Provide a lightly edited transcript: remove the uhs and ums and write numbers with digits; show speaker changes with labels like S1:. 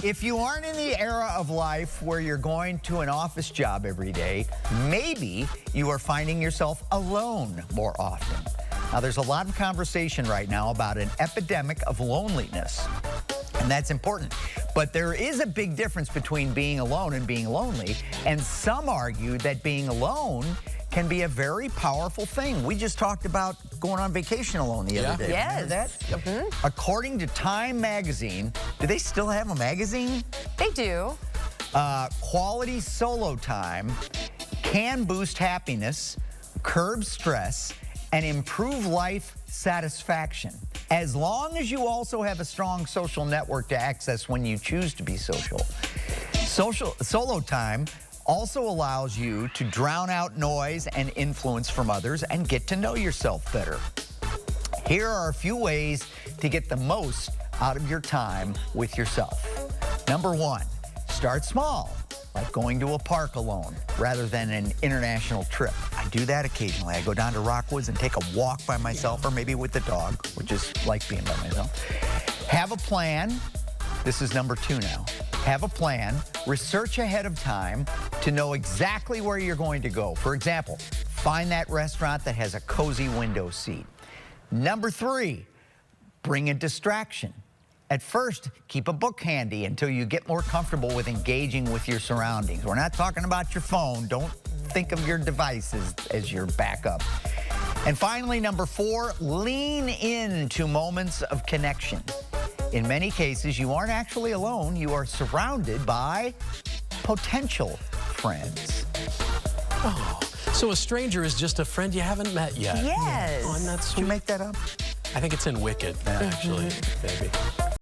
S1: If you aren't in the era of life where you're going to an office job every day, maybe you are finding yourself alone more often. Now, there's a lot of conversation right now about an epidemic of loneliness, and that's important. But there is a big difference between being alone and being lonely, and some argue that being alone can be a very powerful thing. We just talked about going on vacation alone the other day.
S2: Yes.
S1: Remember that?
S2: Mm-hmm.
S1: According to Time magazine, do they still have a magazine?
S2: They do.
S1: Quality solo time can boost happiness, curb stress, and improve life satisfaction, as long as you also have a strong social network to access when you choose to be social. Solo time also allows you to drown out noise and influence from others and get to know yourself better. Here are a few ways to get the most out of your time with yourself. Number one, start small, like going to a park alone rather than an international trip. I do that occasionally. I go down to Rockwoods and take a walk by myself, or maybe with the dog, which is like being by myself. Have a plan. This is number two now. Have a plan. Research ahead of time to know exactly where you're going to go. For example, find that restaurant that has a cozy window seat. Number three, bring a distraction. At first, keep a book handy until you get more comfortable with engaging with your surroundings. We're not talking about your phone. Don't think of your devices as your backup. And finally, number four, lean into moments of connection. In many cases, you aren't actually alone. You are surrounded by potential friends.
S3: Oh, so a stranger is just a friend you haven't met yet.
S2: Yes.
S3: Oh, and that's
S1: Did you make that up?
S3: I think it's in Wicked, actually, maybe.